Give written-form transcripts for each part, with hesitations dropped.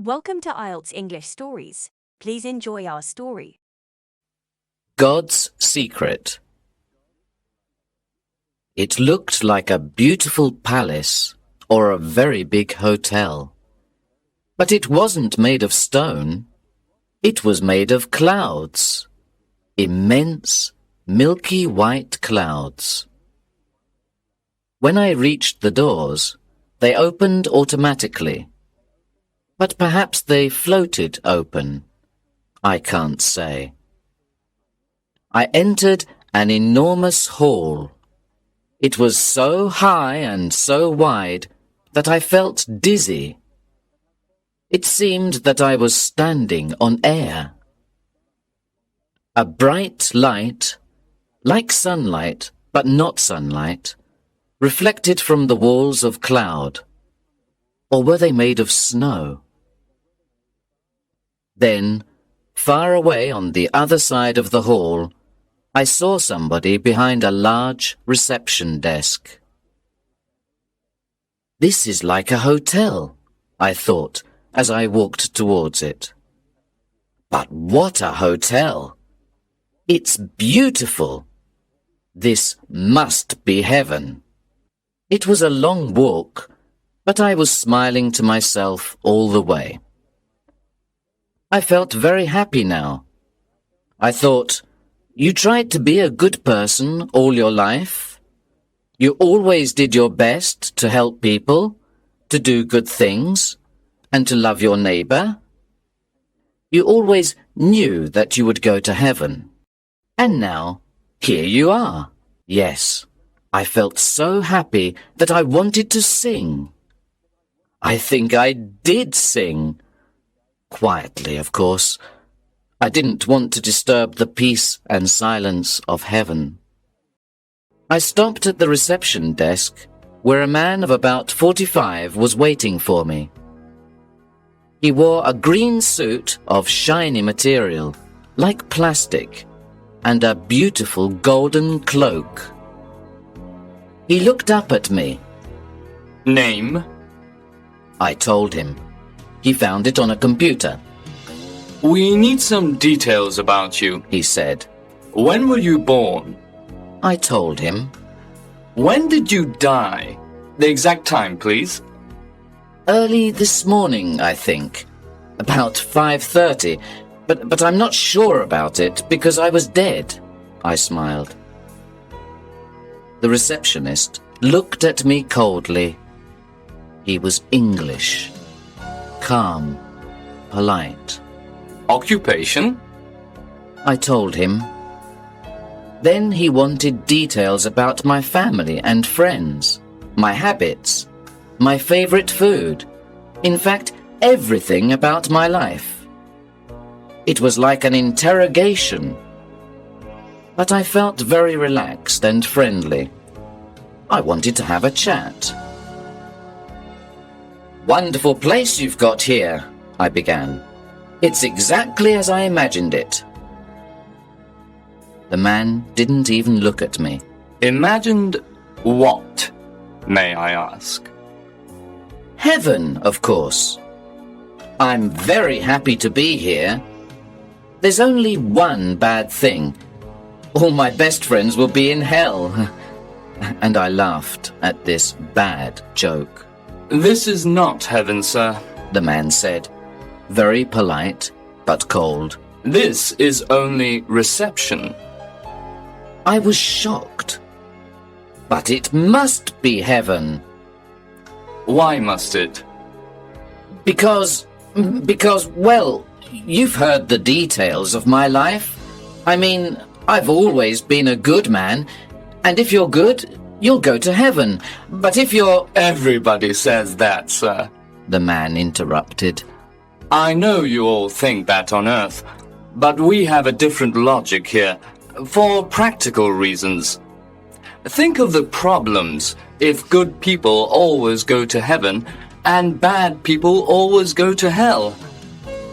Welcome to IELTS English Stories. Please enjoy our story. God's Secret. It looked like a beautiful palace or a very big hotel. But it wasn't made of stone. It was made of clouds. Immense, milky white clouds. When I reached the doors, they opened automatically. But perhaps they floated open. I can't say. I entered an enormous hall. It was so high and so wide that I felt dizzy. It seemed that I was standing on air. A bright light, like sunlight but not sunlight, reflected from the walls of cloud. Or were they made of snow? Then, far away on the other side of the hall, I saw somebody behind a large reception desk. This is like a hotel, I thought, as I walked towards it. But what a hotel! It's beautiful. This must be heaven. It was a long walk, but I was smiling to myself all the way. I felt very happy now. I thought, you tried to be a good person all your life. You always did your best to help people, to do good things, and to love your neighbor. You always knew that you would go to heaven. And now, here you are. Yes, I felt so happy that I wanted to sing. I think I did sing. Quietly, of course. I didn't want to disturb the peace and silence of heaven. I stopped at the reception desk, where a man of about 45 was waiting for me. He wore a green suit of shiny material, like plastic, and a beautiful golden cloak. He looked up at me. Name? I told him. He found it on a computer. We need some details about you, He said. When were you born? I told him. When did you die? The exact time, please. Early this morning, I think. About 5:30. But I'm not sure about it because I was dead. I smiled. The receptionist looked at me coldly. He was English. Calm, polite. Occupation? I told him. Then he wanted details about my family and friends, my habits, my favorite food, in fact, everything about my life. It was like an interrogation. But I felt very relaxed and friendly. I wanted to have a chat. Wonderful place you've got here, I began. It's exactly as I imagined it. The man didn't even look at me. Imagined what, may I ask? Heaven, of course. I'm very happy to be here. There's only one bad thing. All my best friends will be in hell. And I laughed at this bad joke. This is not heaven, sir, the man said, very polite but cold. This is only reception. I was shocked. But it must be heaven. Why must it? Because, well, you've heard the details of my life. I mean, I've always been a good man, and if you're good, you'll go to heaven. But if you're... Everybody says that, sir, the man interrupted. I know you all think that on Earth, but we have a different logic here, for practical reasons. Think of the problems if good people always go to heaven and bad people always go to hell.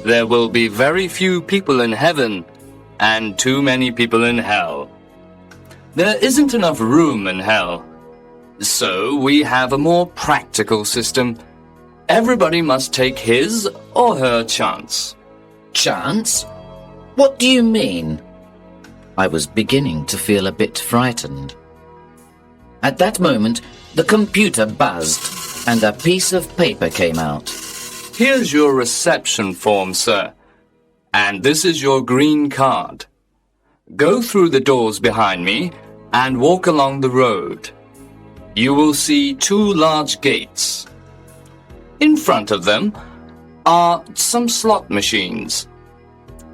There will be very few people in heaven and too many people in hell. There isn't enough room in hell. So we have a more practical system. Everybody must take his or her chance. Chance? What do you mean? I was beginning to feel a bit frightened. At that moment, the computer buzzed and a piece of paper came out. Here's your reception form, sir. And this is your green card. Go through the doors behind me and walk along the road. You will see 2 large gates. In front of them are some slot machines.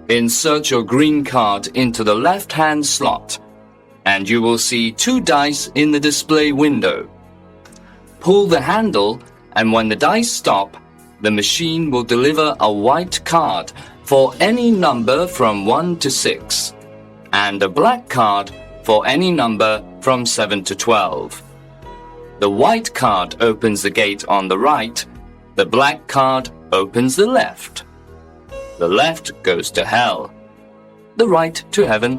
Insert your green card into the left-hand slot, and you will see 2 dice in the display window. Pull the handle, and when the dice stop, the machine will deliver a white card for any number from 1 to 6, and a black card for any number from 7 to 12. The white card opens the gate on the right, the black card opens the left. The left goes to hell, the right to heaven.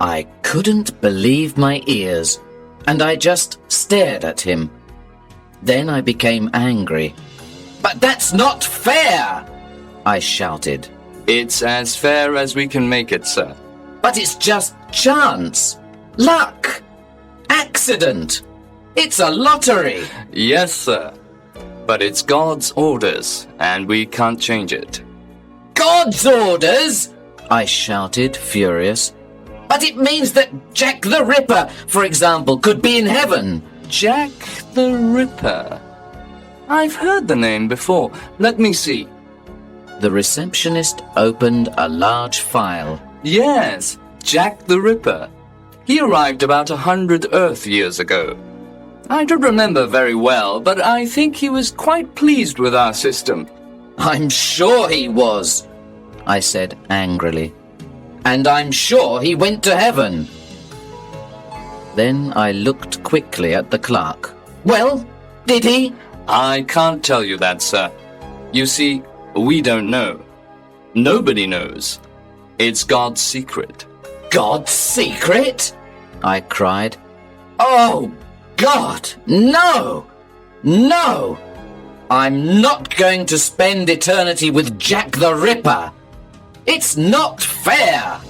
I couldn't believe my ears, and I just stared at him. Then I became angry. "But that's not fair!" I shouted. It's as fair as we can make it, sir. "But it's just chance, luck, accident. It's a lottery." Yes, sir. But it's God's orders, and we can't change it. "God's orders!" I shouted, furious. "But it means that Jack the Ripper, for example, could be in heaven." Jack the Ripper. I've heard the name before. Let me see. The receptionist opened a large file. Yes, Jack the Ripper. He arrived about 100 Earth years ago. I don't remember very well, but I think he was quite pleased with our system. "I'm sure he was," I said angrily. "And I'm sure he went to heaven." Then I looked quickly at the clerk. "Well, did he?" I can't tell you that, sir. You see, we don't know. Nobody knows. It's God's secret. "God's secret?" I cried. "Oh, God, no! No! I'm not going to spend eternity with Jack the Ripper. It's not fair!"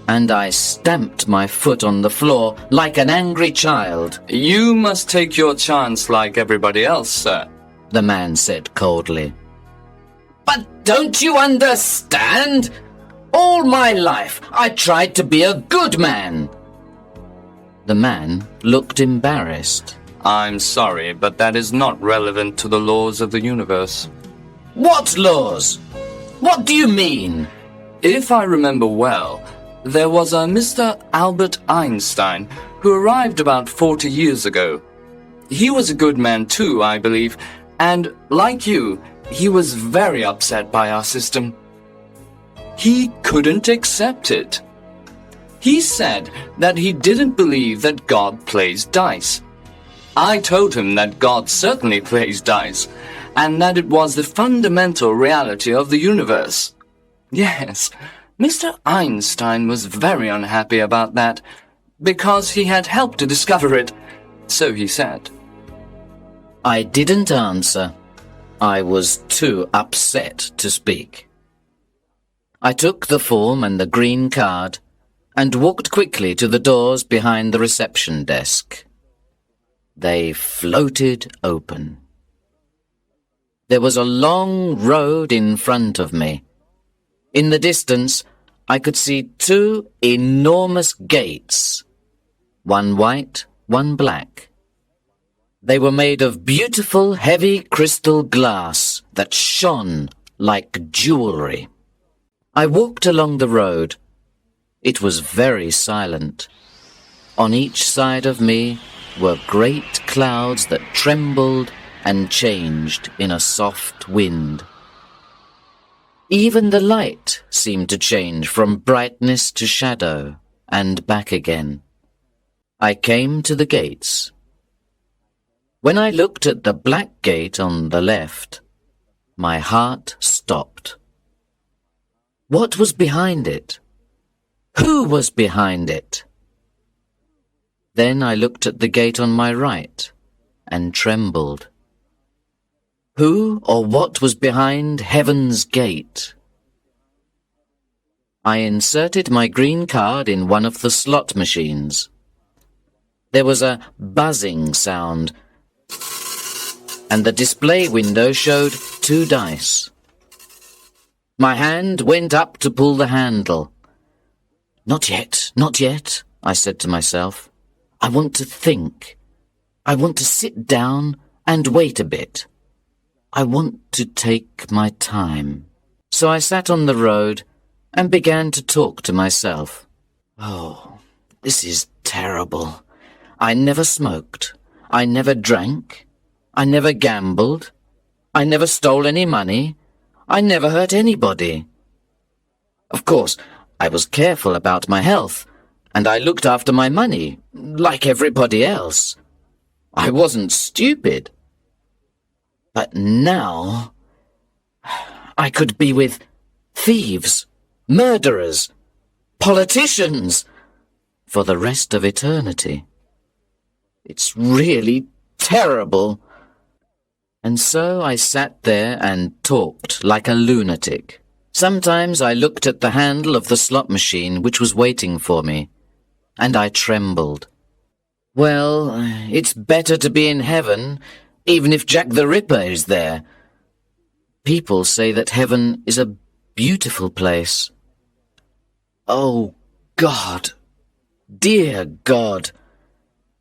And I stamped my foot on the floor like an angry child. You must take your chance like everybody else, sir, the man said coldly. "But don't you understand? All my life I tried to be a good man." The man looked embarrassed. I'm sorry, but that is not relevant to the laws of the universe. "What laws? What do you mean?" If I remember well, there was a Mr. Albert Einstein who arrived about 40 years ago. He was a good man too, I believe, and like you, he was very upset by our system. He couldn't accept it. He said that he didn't believe that God plays dice. I told him that God certainly plays dice, and that it was the fundamental reality of the universe. Yes, Mr. Einstein was very unhappy about that, because he had helped to discover it, so he said. I didn't answer. I was too upset to speak. I took the form and the green card and walked quickly to the doors behind the reception desk. They floated open. There was a long road in front of me. In the distance, I could see two enormous gates, one white, one black. They were made of beautiful, heavy crystal glass that shone like jewelry. I walked along the road. It was very silent. On each side of me were great clouds that trembled and changed in a soft wind. Even the light seemed to change from brightness to shadow and back again. I came to the gates. When I looked at the black gate on the left, my heart stopped. What was behind it? Who was behind it? Then I looked at the gate on my right and trembled. Who or what was behind heaven's gate? I inserted my green card in one of the slot machines. There was a buzzing sound, and the display window showed 2 dice. My hand went up to pull the handle. Not yet, not yet, I said to myself. I want to think. I want to sit down and wait a bit. I want to take my time. So I sat on the road and began to talk to myself. Oh, this is terrible. I never smoked. I never drank. I never gambled. I never stole any money. I never hurt anybody. Of course, I was careful about my health, and I looked after my money, like everybody else. I wasn't stupid. But now, I could be with thieves, murderers, politicians, for the rest of eternity. It's really terrible. And so I sat there and talked like a lunatic. Sometimes I looked at the handle of the slot machine which was waiting for me, and I trembled. Well, it's better to be in heaven, even if Jack the Ripper is there. People say that heaven is a beautiful place. Oh, God, dear God,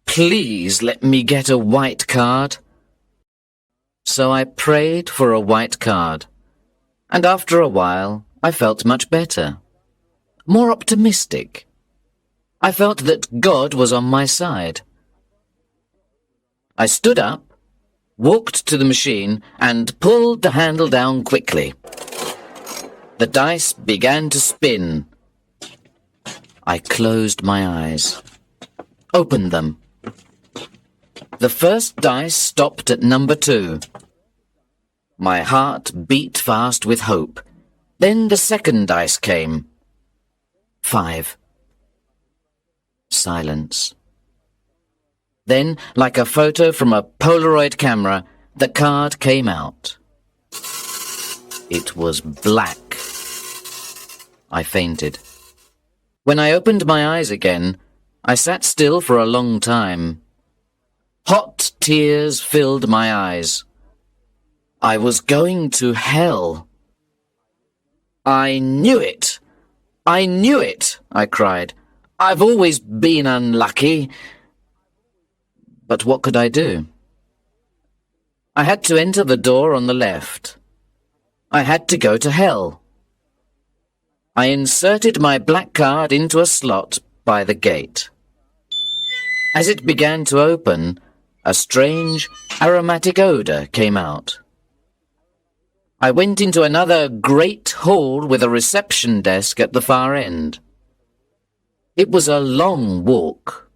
please let me get a white card. So I prayed for a white card, and after a while I felt much better, more optimistic. I felt that God was on my side. I stood up, walked to the machine, and pulled the handle down quickly. The dice began to spin. I closed my eyes, opened them. The first dice stopped at number 2. My heart beat fast with hope. Then the second dice came. 5. Silence. Then, like a photo from a Polaroid camera, the card came out. It was black. I fainted. When I opened my eyes again, I sat still for a long time. Hot tears filled my eyes. I was going to hell. I knew it. I knew it, I cried. I've always been unlucky. But what could I do? I had to enter the door on the left. I had to go to hell. I inserted my black card into a slot by the gate. As it began to open, a strange, aromatic odour came out. I went into another great hall with a reception desk at the far end. It was a long walk.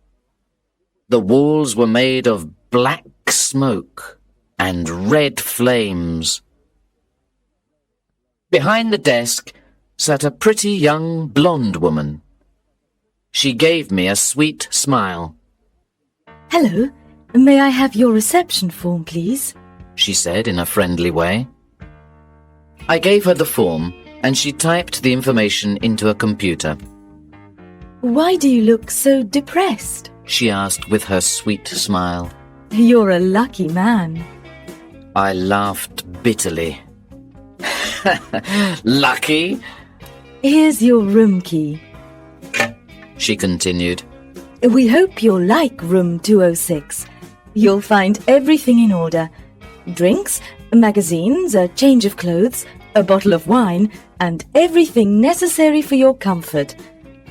The walls were made of black smoke and red flames. Behind the desk sat a pretty young blonde woman. She gave me a sweet smile. Hello, may I have your reception form, please? She said in a friendly way. I gave her the form, and she typed the information into a computer. Why do you look so depressed? She asked with her sweet smile. You're a lucky man. I laughed bitterly. Lucky? Here's your room key. She continued. We hope you'll like room 206. You'll find everything in order. Drinks, magazines, a change of clothes, a bottle of wine, and everything necessary for your comfort.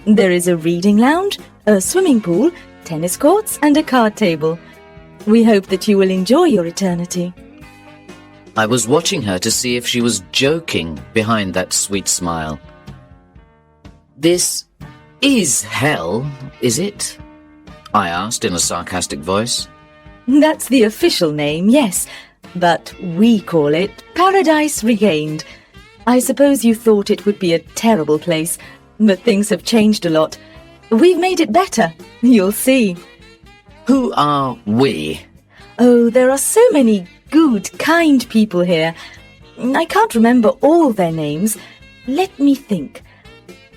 There is a reading lounge, a swimming pool, tennis courts, and a card table. We hope that you will enjoy your eternity. I was watching her to see if she was joking behind that sweet smile. This is hell, is it? I asked in a sarcastic voice. That's the official name, yes, but we call it Paradise Regained. I suppose you thought it would be a terrible place, but things have changed a lot. We've made it better, you'll see. Who are we? Oh, there are so many good, kind people here. I can't remember all their names. Let me think.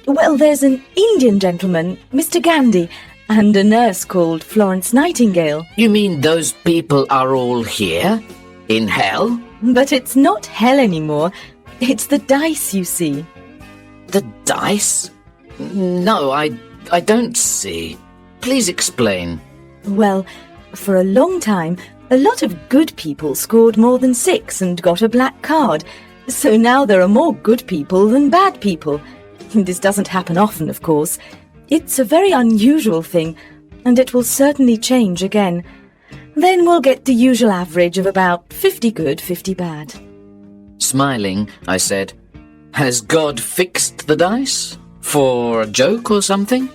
Well, there's an Indian gentleman, Mr. Gandhi, and a nurse called Florence Nightingale. You mean those people are all here? In hell? But it's not hell anymore. It's the dice, you see. The dice? No, I don't see. Please explain. Well, for a long time, a lot of good people scored more than 6 and got a black card. So now there are more good people than bad people. This doesn't happen often, of course. It's a very unusual thing, and it will certainly change again. Then we'll get the usual average of about 50 good, 50 bad. Smiling, I said, "Has God fixed the dice? For a joke or something?"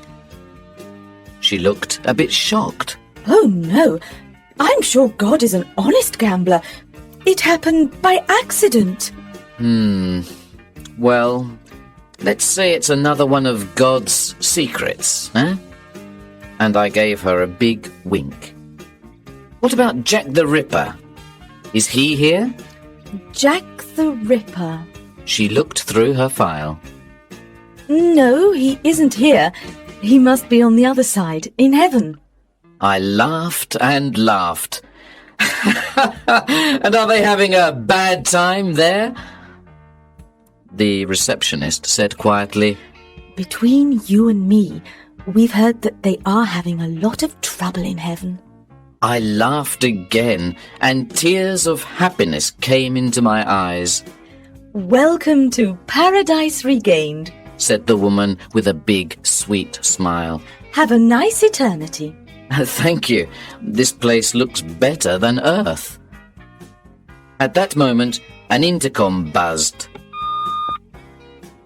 She looked a bit shocked. Oh, no. I'm sure God is an honest gambler. It happened by accident. Well, let's say it's another one of God's secrets, eh? And I gave her a big wink. What about Jack the Ripper? Is he here? Jack the Ripper. She looked through her file. No, he isn't here. He must be on the other side, in heaven. I laughed and laughed. And are they having a bad time there? The receptionist said quietly, Between you and me, we've heard that they are having a lot of trouble in heaven. I laughed again, and tears of happiness came into my eyes. Welcome to Paradise Regained, said the woman with a big, sweet smile. Have a nice eternity. Thank you. This place looks better than Earth. At that moment, an intercom buzzed,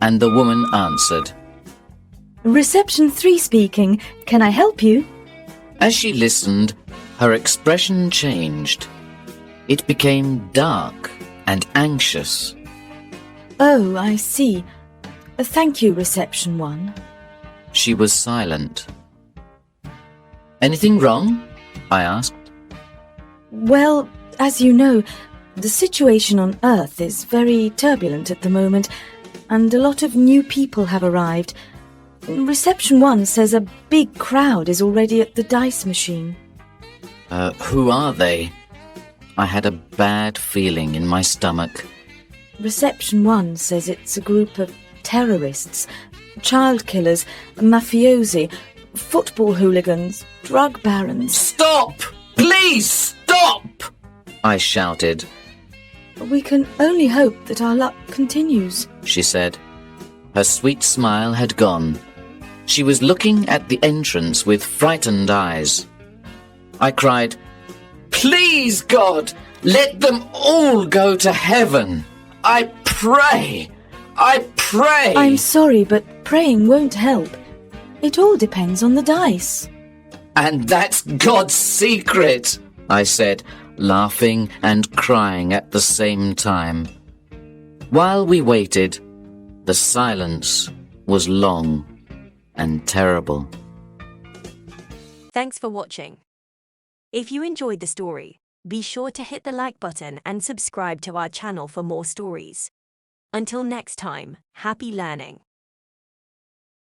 and the woman answered. Reception 3 speaking. Can I help you? As she listened, her expression changed. It became dark and anxious. Oh, I see. Thank you, Reception 1. She was silent. Anything wrong? I asked. Well, as you know, the situation on Earth is very turbulent at the moment, and a lot of new people have arrived. Reception 1 says a big crowd is already at the dice machine. Who are they? I had a bad feeling in my stomach. Reception 1 says it's a group of terrorists, child killers, mafiosi, football hooligans, drug barons. Stop! Please stop! I shouted. We can only hope that our luck continues, she said. Her sweet smile had gone. She was looking at the entrance with frightened eyes. I cried, Please, God, let them all go to heaven. I pray! I pray! I'm sorry, but praying won't help. It all depends on the dice. And that's God's secret, I said, laughing and crying at the same time. While we waited, the silence was long and terrible. Thanks for watching. If you enjoyed the story, be sure to hit the like button and subscribe to our channel for more stories. Until next time, happy learning.